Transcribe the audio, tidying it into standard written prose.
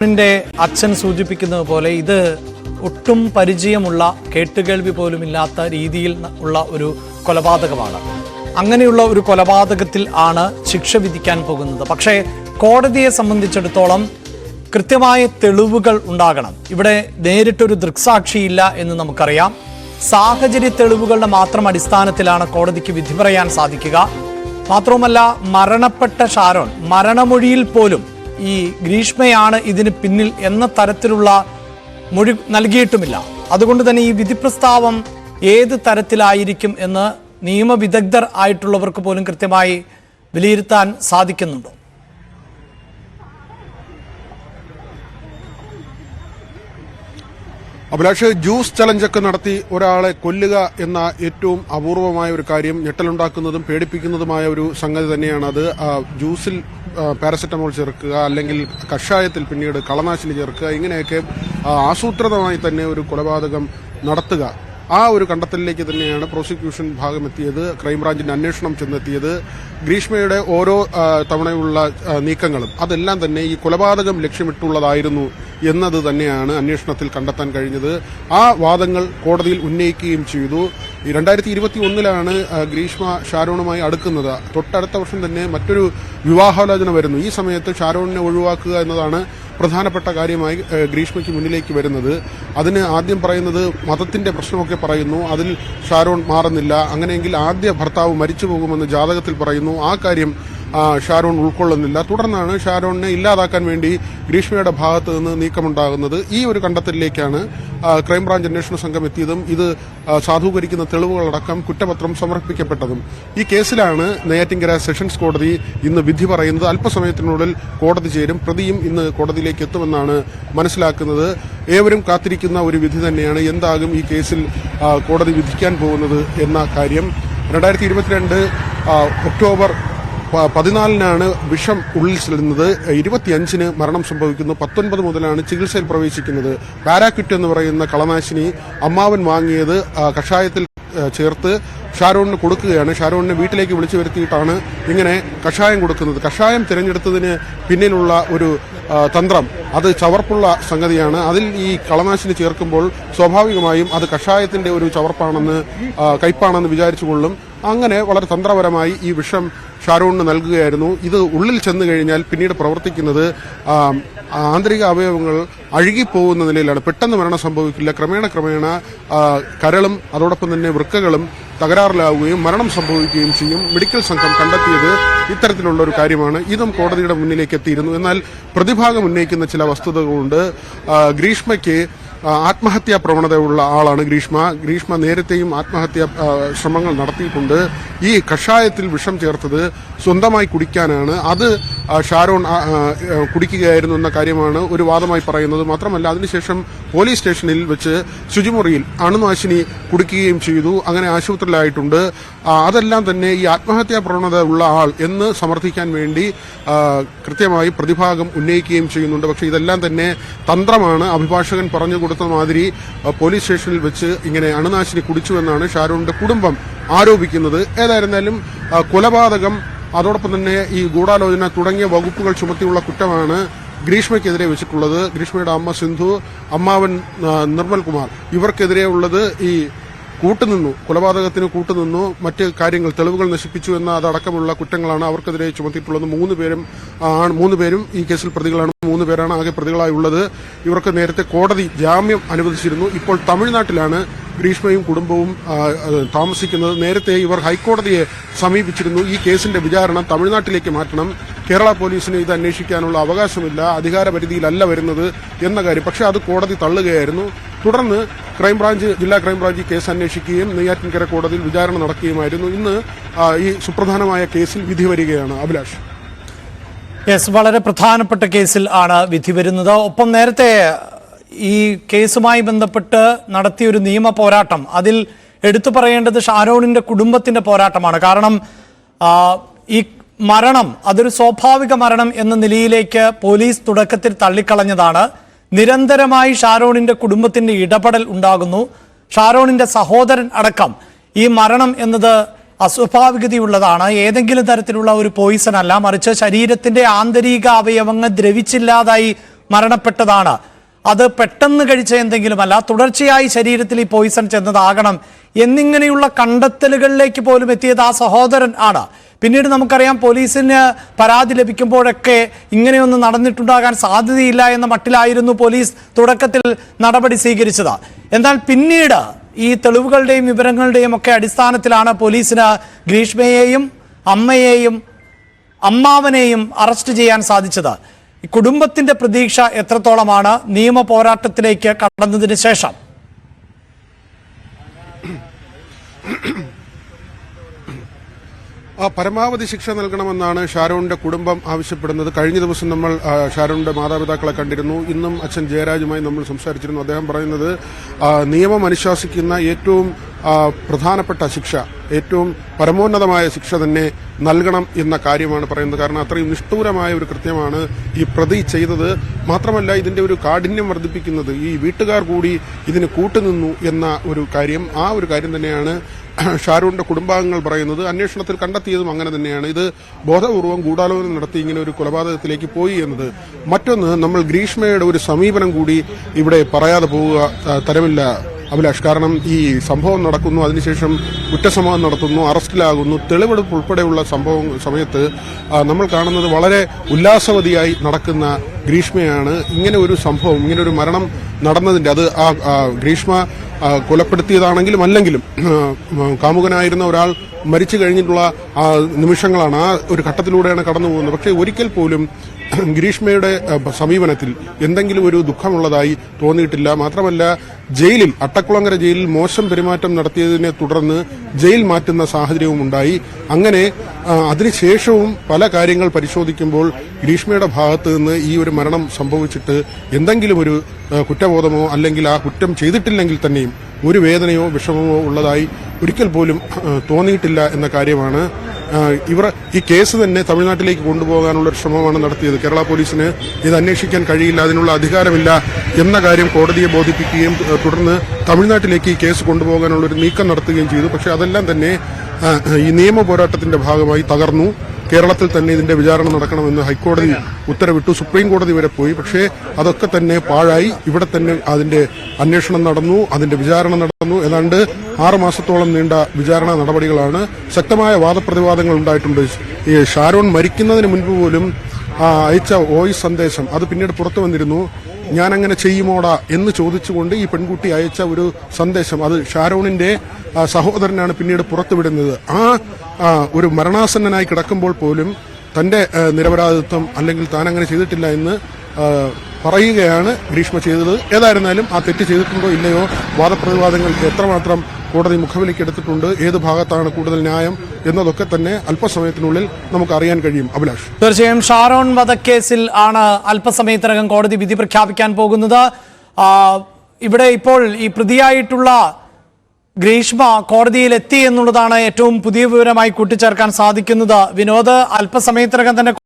ിന്റെ അച്ഛൻ സൂചിപ്പിക്കുന്നത് പോലെ ഇത് ഒട്ടും പരിചയമുള്ള കേട്ടുകേൾവി പോലും ഇല്ലാത്ത രീതിയിൽ ഉള്ള ഒരു കൊലപാതകമാണ്. അങ്ങനെയുള്ള ഒരു കൊലപാതകത്തിൽ ആണ് ശിക്ഷ വിധിക്കാൻ പോകുന്നത്. പക്ഷേ കോടതിയെ സംബന്ധിച്ചിടത്തോളം കൃത്യമായ തെളിവുകൾ ഉണ്ടാകണം. ഇവിടെ നേരിട്ടൊരു ദൃക്സാക്ഷിയില്ല എന്ന് നമുക്കറിയാം. സാഹചര്യ തെളിവുകളുടെ മാത്രം അടിസ്ഥാനത്തിലാണ് കോടതിക്ക് വിധി പറയാൻ സാധിക്കുക. മാത്രവുമല്ല, മരണപ്പെട്ട ഷാരോൺ മരണമൊഴിയിൽ പോലും ഈ ഗ്രീഷ്മയാണ് ഇതിന് പിന്നിൽ എന്ന തരത്തിലുള്ള മൊഴി നൽകിയിട്ടുമില്ല. അതുകൊണ്ട് തന്നെ ഈ വിധി പ്രസ്താവം ഏത് തരത്തിലായിരിക്കും എന്ന് നിയമവിദഗ്ധർ ആയിട്ടുള്ളവർക്ക് പോലും കൃത്യമായി വിലയിരുത്താൻ സാധിക്കുന്നുണ്ടോ? അഭിലാഷ്, ജ്യൂസ് ചലഞ്ചൊക്കെ നടത്തി ഒരാളെ കൊല്ലുക എന്ന ഏറ്റവും അപൂർവമായ ഒരു കാര്യം, ഞെട്ടലുണ്ടാക്കുന്നതും പേടിപ്പിക്കുന്നതുമായ ഒരു സംഗതി തന്നെയാണ് അത്. ജ്യൂസിൽ പാരസെറ്റമോൾ ചേർക്കുക, അല്ലെങ്കിൽ കഷായത്തിൽ പിന്നീട് കളനാശിനി ചേർക്കുക, ഇങ്ങനെയൊക്കെ ആസൂത്രിതമായി തന്നെ ഒരു കൊലപാതകം നടത്തുക. ആ ഒരു കണ്ടെത്തലിലേക്ക് തന്നെയാണ് പ്രോസിക്യൂഷൻ ഭാഗം എത്തിയത്, ക്രൈംബ്രാഞ്ചിന്റെ അന്വേഷണം ചെന്നെത്തിയത്. ഗ്രീഷ്മയുടെ ഓരോ തവണയുള്ള നീക്കങ്ങളും അതെല്ലാം തന്നെ ഈ കൊലപാതകം ലക്ഷ്യമിട്ടുള്ളതായിരുന്നു എന്നത് തന്നെയാണ് അന്വേഷണത്തിൽ കണ്ടെത്താൻ കഴിഞ്ഞത്. ആ വാദങ്ങൾ കോടതിയിൽ ഉന്നയിക്കുകയും ചെയ്തു. 2021 ഗ്രീഷ്മ ഷാരോണുമായി അടുക്കുന്നത്. തൊട്ടടുത്ത വർഷം തന്നെ മറ്റൊരു വിവാഹാലോചന വരുന്നു. ഈ സമയത്ത് ഷാരോണിനെ ഒഴിവാക്കുക എന്നതാണ് പ്രധാനപ്പെട്ട കാര്യമായി ഗ്രീഷ്മയ്ക്ക് മുന്നിലേക്ക് വരുന്നത്. അതിന് ആദ്യം പറയുന്നത് മതത്തിന്റെ പ്രശ്നമൊക്കെ പറയുന്നു. അതിൽ ഷാരോൺ മാറുന്നില്ല. അങ്ങനെയെങ്കിൽ ആദ്യ ഭർത്താവ് മരിച്ചു പോകുമെന്ന് ജാതകത്തിൽ പറയുന്നു. ആ കാര്യം ഷാരോൺ ഉൾക്കൊള്ളുന്നില്ല. തുടർന്നാണ് ഷാരോണിനെ ഇല്ലാതാക്കാൻ വേണ്ടി ഗ്രീഷ്മയുടെ ഭാഗത്ത് നിന്ന് നീക്കമുണ്ടാകുന്നത്. ഈ ഒരു കണ്ടെത്തലിലേക്കാണ് ക്രൈംബ്രാഞ്ച് അന്വേഷണ സംഘം എത്തിയതും ഇത് സാധൂകരിക്കുന്ന തെളിവുകളടക്കം കുറ്റപത്രം സമർപ്പിക്കപ്പെട്ടതും. ഈ കേസിലാണ് നെയ്യാറ്റിൻകര സെഷൻസ് കോടതി ഇന്ന് വിധി പറയുന്നത്. അല്പസമയത്തിനുള്ളിൽ കോടതി ചേരും. പ്രതിയും ഇന്ന് കോടതിയിലേക്ക് എത്തുമെന്നാണ് മനസ്സിലാക്കുന്നത്. ഏവരും കാത്തിരിക്കുന്ന ഒരു വിധി തന്നെയാണ്. എന്താകും ഈ കേസിൽ കോടതി വിധിക്കാൻ പോകുന്നത് എന്ന കാര്യം. 2022 ഒക്ടോബർ 14 വിഷം ഉള്ളിൽ ചെല്ലുന്നത്. 25 മരണം സംഭവിക്കുന്നു. 19 മുതലാണ് ചികിത്സയിൽ പ്രവേശിക്കുന്നത്. പാരാക്വിറ്റ് എന്ന് പറയുന്ന കളനാശിനി അമ്മാവൻ വാങ്ങിയത് കഷായത്തിൽ ചേർത്ത് ഷാരോണിന് കൊടുക്കുകയാണ്. ഷാരോണിനെ വീട്ടിലേക്ക് വിളിച്ചു വരുത്തിയിട്ടാണ് ഇങ്ങനെ കഷായം കൊടുക്കുന്നത്. കഷായം തിരഞ്ഞെടുത്തതിന് പിന്നിലുള്ള ഒരു തന്ത്രം അത് ചവർപ്പുള്ള സംഗതിയാണ്. അതിൽ ഈ കളനാശിനി ചേർക്കുമ്പോൾ സ്വാഭാവികമായും അത് കഷായത്തിന്റെ ഒരു ചവർപ്പാണെന്ന് കയ്പാണെന്ന് വിചാരിച്ചുകൊള്ളും. അങ്ങനെ വളരെ തന്ത്രപരമായി ഈ വിഷം ഷാരോണിന് നൽകുകയായിരുന്നു. ഇത് ഉള്ളിൽ ചെന്ന് കഴിഞ്ഞാൽ പിന്നീട് പ്രവർത്തിക്കുന്നത് ആന്തരിക അവയവങ്ങൾ അഴുകിപ്പോകുന്ന നിലയിലാണ്. പെട്ടെന്ന് മരണം സംഭവിക്കില്ല. ക്രമേണ കരളും അതോടൊപ്പം തന്നെ വൃക്കകളും തകരാറിലാവുകയും മരണം സംഭവിക്കുകയും ചെയ്യും. മെഡിക്കൽ സംഘം കണ്ടെത്തിയത് ഇത്തരത്തിലുള്ള ഒരു കാര്യമാണ്. ഇതും കോടതിയുടെ മുന്നിലേക്ക് എത്തിയിരുന്നു. എന്നാൽ പ്രതിഭാഗം ഉന്നയിക്കുന്ന ചില വസ്തുതകളുണ്ട്. ഗ്രീഷ്മയ്ക്ക് ആത്മഹത്യാ പ്രവണതയുള്ള ആളാണ് ഗ്രീഷ്മ നേരത്തെയും ആത്മഹത്യാ ശ്രമങ്ങൾ നടത്തിയിട്ടുണ്ട്. ഈ കഷായത്തിൽ വിഷം ചേർത്തത് സ്വന്തമായി കുടിക്കാനാണ്. അത് ഷാരോൺ കുടിക്കുകയായിരുന്നു എന്ന കാര്യമാണ് ഒരു വാദമായി പറയുന്നത്. മാത്രമല്ല, അതിനുശേഷം പോലീസ് സ്റ്റേഷനിൽ വെച്ച് ശുചിമുറിയിൽ അണുനാശിനി കുടിക്കുകയും ചെയ്തു. അങ്ങനെ ആശുപത്രിയിലായിട്ടുണ്ട്. അതെല്ലാം തന്നെ ഈ ആത്മഹത്യാ പ്രവണത ഉള്ള ആൾ എന്ന് സമർത്ഥിക്കാൻ വേണ്ടി കൃത്യമായി പ്രതിഭാഗം ഉന്നയിക്കുകയും ചെയ്യുന്നുണ്ട്. പക്ഷേ ഇതെല്ലാം തന്നെ തന്ത്രമാണ്. അഭിഭാഷകൻ പറഞ്ഞു കൊടുത്ത മാതിരി പോലീസ് സ്റ്റേഷനിൽ വെച്ച് ഇങ്ങനെ അണുനാശിനി കുടിച്ചുവെന്നാണ് ഷാരോണിന്റെ കുടുംബം ആരോപിക്കുന്നത്. ഏതായിരുന്നാലും കൊലപാതകം, അതോടൊപ്പം തന്നെ ഈ ഗൂഢാലോചന തുടങ്ങിയ വകുപ്പുകൾ ചുമത്തിയുള്ള കുറ്റമാണ് ഗ്രീഷ്മയ്ക്കെതിരെ വെച്ചിട്ടുള്ളത്. ഗ്രീഷ്മയുടെ അമ്മ സിന്ധു, അമ്മാവൻ നിർമ്മൽ കുമാർ, ഇവർക്കെതിരെ ഉള്ളത് ഈ കൂട്ടുനിന്നു, കൊലപാതകത്തിന് കൂട്ടുനിന്നു, മറ്റ് കാര്യങ്ങൾ തെളിവുകൾ നശിപ്പിച്ചു എന്ന അതടക്കമുള്ള കുറ്റങ്ങളാണ് അവർക്കെതിരെ ചുമത്തിയിട്ടുള്ളത്. 3 പേരും ഈ കേസിൽ പ്രതികളാണ്. 3 പേരാണ് ആകെ പ്രതികളായുള്ളത്. ഇവർക്ക് നേരത്തെ കോടതി ജാമ്യം അനുവദിച്ചിരുന്നു. ഇപ്പോൾ തമിഴ്നാട്ടിലാണ് ഗ്രീഷ്മയും കുടുംബവും താമസിക്കുന്നത്. നേരത്തെ ഇവർ ഹൈക്കോടതിയെ സമീപിച്ചിരുന്നു. ഈ കേസിന്റെ വിചാരണ തമിഴ്നാട്ടിലേക്ക് മാറ്റണം, കേരള പോലീസിന് ഇത് അന്വേഷിക്കാനുള്ള അവകാശമില്ല, അധികാരപരിധിയിലല്ല വരുന്നത് എന്ന കാര്യം. പക്ഷേ അത് കോടതി തള്ളുകയായിരുന്നു. തുടർന്ന് ജില്ലാ ക്രൈംബ്രാഞ്ച് കേസ് അന്വേഷിക്കുകയും നെയ്യാറ്റിൻകര കോടതിയിൽ വിചാരണ നടക്കുകയുമായിരുന്നു. ഇന്ന് ഈ സുപ്രധാനമായ കേസിൽ വിധി വരികയാണ്. അഭിലാഷ്, വളരെ പ്രധാനപ്പെട്ട കേസിൽ ആണ് വിധി വരുന്നത്. ഒപ്പം നേരത്തെ ഈ കേസുമായി ബന്ധപ്പെട്ട് നടത്തിയൊരു നിയമ പോരാട്ടം, അതിൽ എടുത്തു പറയേണ്ടത് ഷാരോണിന്റെ കുടുംബത്തിന്റെ പോരാട്ടമാണ്. കാരണം ഈ മരണം അതൊരു സ്വാഭാവിക മരണം എന്ന നിലയിലേക്ക് പോലീസ് തുടക്കത്തിൽ തള്ളിക്കളഞ്ഞതാണ്. നിരന്തരമായി ഷാരോണിന്റെ കുടുംബത്തിന്റെ ഇടപെടൽ ഉണ്ടാകുന്നു. ഷാരോണിന്റെ സഹോദരൻ അടക്കം ഈ മരണം എന്നത് അസ്വാഭാവികതയുള്ളതാണ്. ഏതെങ്കിലും തരത്തിലുള്ള ഒരു പോയിസൺ അല്ല, മറിച്ച് ശരീരത്തിന്റെ ആന്തരിക അവയവങ്ങൾ ദ്രവിച്ചില്ലാതായി മരണപ്പെട്ടതാണ്. അത് പെട്ടെന്ന് കഴിച്ച എന്തെങ്കിലുമല്ല, തുടർച്ചയായി ശരീരത്തിൽ ഈ പോയിസൺ ചെന്നതാകണം എന്നിങ്ങനെയുള്ള കണ്ടെത്തലുകളിലേക്ക് പോലും എത്തിയത് ആ സഹോദരൻ ആണ്. പിന്നീട് നമുക്കറിയാം, പോലീസിന് പരാതി ലഭിക്കുമ്പോഴൊക്കെ ഇങ്ങനെയൊന്നും നടന്നിട്ടുണ്ടാകാൻ സാധ്യതയില്ല എന്ന മട്ടിലായിരുന്നു പോലീസ് തുടക്കത്തിൽ നടപടി സ്വീകരിച്ചത്. എന്നാൽ പിന്നീട് ഈ തെളിവുകളുടെയും വിവരങ്ങളുടെയും ഒക്കെ അടിസ്ഥാനത്തിലാണ് പോലീസിന് ഗ്രീഷ്മയെയും അമ്മയെയും അമ്മാവനെയും അറസ്റ്റ് ചെയ്യാൻ സാധിച്ചത്. കുടുംബത്തിന്റെ പ്രതീക്ഷ എത്രത്തോളമാണ് നിയമ പോരാട്ടത്തിലേക്ക് കടന്നതിന് ശേഷം? പരമാവധി ശിക്ഷ നൽകണമെന്നാണ് ഷാരോണിന്റെ കുടുംബം ആവശ്യപ്പെടുന്നത്. കഴിഞ്ഞ ദിവസം നമ്മൾ ഷാരോണിന്റെ മാതാപിതാക്കളെ കണ്ടിരുന്നു. ഇന്നും അച്ഛൻ ജയരാജുമായി നമ്മൾ സംസാരിച്ചിരുന്നു. അദ്ദേഹം പറയുന്നത് നിയമം അനുശാസിക്കുന്ന ഏറ്റവും പ്രധാനപ്പെട്ട ശിക്ഷ, ഏറ്റവും പരമോന്നതമായ ശിക്ഷ തന്നെ നൽകണം എന്ന കാര്യമാണ് പറയുന്നത്. കാരണം അത്രയും നിഷ്ഠൂരമായ ഒരു കൃത്യമാണ് ഈ പ്രതി ചെയ്തത്. മാത്രമല്ല, ഇതിന്റെ ഒരു കാഠിന്യം വർദ്ധിപ്പിക്കുന്നത് ഈ വീട്ടുകാർ കൂടി ഇതിന് കൂട്ടുനിന്നു എന്ന ഒരു കാര്യം, ആ ഒരു കാര്യം തന്നെയാണ് ഷാരൂണിന്റെ കുടുംബാംഗങ്ങൾ പറയുന്നത്. അന്വേഷണത്തിൽ കണ്ടെത്തിയതും അങ്ങനെ തന്നെയാണ്. ഇത് ബോധപൂർവം ഗൂഢാലോചന നടത്തി ഇങ്ങനെ ഒരു കൊലപാതകത്തിലേക്ക് പോയി എന്നത്. മറ്റൊന്ന്, നമ്മൾ ഗ്രീഷ്മയുടെ ഒരു സമീപനം കൂടി ഇവിടെ പറയാതെ പോവുക തരമില്ല അഭിലാഷ്. കാരണം ഈ സംഭവം നടക്കുന്നു, അതിനുശേഷം കുറ്റസമ്മതം നടത്തുന്നു, അറസ്റ്റിലാകുന്നു, തെളിവെടുപ്പ് ഉൾപ്പെടെയുള്ള സമയത്ത് നമ്മൾ കാണുന്നത് വളരെ ഉല്ലാസവതിയായി നടക്കുന്ന ഗ്രീഷ്മയാണ്. ഇങ്ങനെ ഒരു സംഭവം, ഇങ്ങനെ ഒരു മരണം നടന്നതിന്റെ, അത് ഗ്രീഷ്മ കൊലപ്പെടുത്തിയതാണെങ്കിലും അല്ലെങ്കിലും കാമുകനായിരുന്ന ഒരാൾ മരിച്ചു കഴിഞ്ഞിട്ടുള്ള നിമിഷങ്ങളാണ്, ആ ഒരു ഘട്ടത്തിലൂടെയാണ് കടന്നു പോകുന്നത്. പക്ഷേ ഒരിക്കൽ പോലും ഗ്രീഷ്മയുടെ സമീപനത്തിൽ എന്തെങ്കിലും ഒരു ദുഃഖമുള്ളതായി തോന്നിയിട്ടില്ല. മാത്രമല്ല, ജയിലിൽ, അട്ടക്കുളങ്ങര ജയിലിൽ മോശം പെരുമാറ്റം നടത്തിയതിനെ തുടർന്ന് ജയിൽ മാറ്റുന്ന സാഹചര്യവും ഉണ്ടായി. അങ്ങനെ അതിനുശേഷവും പല കാര്യങ്ങൾ പരിശോധിക്കുമ്പോൾ ഗ്രീഷ്മയുടെ ഭാഗത്ത് നിന്ന് ഈ ഒരു മരണം സംഭവിച്ചിട്ട് എന്തെങ്കിലും ഒരു കുറ്റബോധമോ അല്ലെങ്കിൽ ആ കുറ്റം ചെയ്തിട്ടില്ലെങ്കിൽ തന്നെയും ഒരു വേദനയോ വിഷമമോ ഉള്ളതായി ഒരിക്കൽ പോലും തോന്നിയിട്ടില്ല എന്ന കാര്യമാണ്. ഇവർ ഈ കേസ് തന്നെ തമിഴ്നാട്ടിലേക്ക് കൊണ്ടുപോകാനുള്ള ഒരു ശ്രമമാണ് നടത്തിയത്. കേരള പോലീസിന് ഇത് അന്വേഷിക്കാൻ കഴിയില്ല, അതിനുള്ള അധികാരമില്ല എന്ന കാര്യം കോടതിയെ ബോധിപ്പിക്കുകയും തുടർന്ന് തമിഴ്നാട്ടിലേക്ക് ഈ കേസ് കൊണ്ടുപോകാനുള്ള ഒരു നീക്കം നടത്തുകയും ചെയ്തു. പക്ഷേ അതെല്ലാം തന്നെ ഈ നിയമ പോരാട്ടത്തിന്റെ ഭാഗമായി തകർന്നു. കേരളത്തിൽ തന്നെ ഇതിന്റെ വിചാരണ നടക്കണമെന്ന് ഹൈക്കോടതി ഉത്തരവിട്ടു, സുപ്രീം കോടതി വരെ പോയി. പക്ഷേ അതൊക്കെ തന്നെ പാഴായി. ഇവിടെ തന്നെ അതിന്റെ അന്വേഷണം നടന്നു, അതിന്റെ വിചാരണ നടന്നു. ഏതാണ്ട് 6 മാസത്തോളം നീണ്ട വിചാരണ നടപടികളാണ്. ശക്തമായ വാദപ്രതിവാദങ്ങൾ ഉണ്ടായിട്ടുണ്ട്. ഈ ഷാരോൺ മരിക്കുന്നതിന് മുൻപ് പോലും അയച്ച വോയിസ് സന്ദേശം, അത് പിന്നീട് പുറത്തു വന്നിരുന്നു. ഞാൻ അങ്ങനെ ചെയ്യുമോടാ എന്ന് ചോദിച്ചുകൊണ്ട് ഈ പെൺകുട്ടി അയച്ച ഒരു സന്ദേശം, അത് ഷാരോണിന്റെ സഹോദരനാണ് പിന്നീട് പുറത്തുവിടുന്നത്. ഒരു മരണാസന്നനായി കിടക്കുമ്പോൾ പോലും തന്റെ നിരപരാധിത്വം അല്ലെങ്കിൽ താൻ അങ്ങനെ ചെയ്തിട്ടില്ല എന്ന് പറയുകയാണ് ഗ്രീഷ്മ ചെയ്തത്. ഏതായിരുന്നാലും ആ തെറ്റ് ചെയ്തിട്ടുണ്ടോ ഇല്ലയോ, വാദപ്രതിവാദങ്ങൾ എത്രമാത്രം കോടതി മുഖവിലേക്ക് എടുത്തിട്ടുണ്ട്, ഏത് ഭാഗത്താണ് കൂടുതൽ ന്യായം എന്നതൊക്കെ തന്നെ അല്പസമയത്തിനുള്ളിൽ നമുക്ക് അറിയാൻ കഴിയും. അഭിലാഷ്, തീർച്ചയായും ഷാരോൺ വധക്കേസിൽ ആണ് അല്പസമയത്തിനകം കോടതി വിധി പ്രഖ്യാപിക്കാൻ പോകുന്നത്. ഇവിടെ ഇപ്പോൾ ഈ പ്രതിയായിട്ടുള്ള ഗ്രീഷ്മ കോടതിയിൽ എത്തി എന്നുള്ളതാണ് ഏറ്റവും പുതിയ വിവരമായി കൂട്ടിച്ചേർക്കാൻ സാധിക്കുന്നത്. വിനോദ്, അല്പസമയത്തിനകം തന്നെ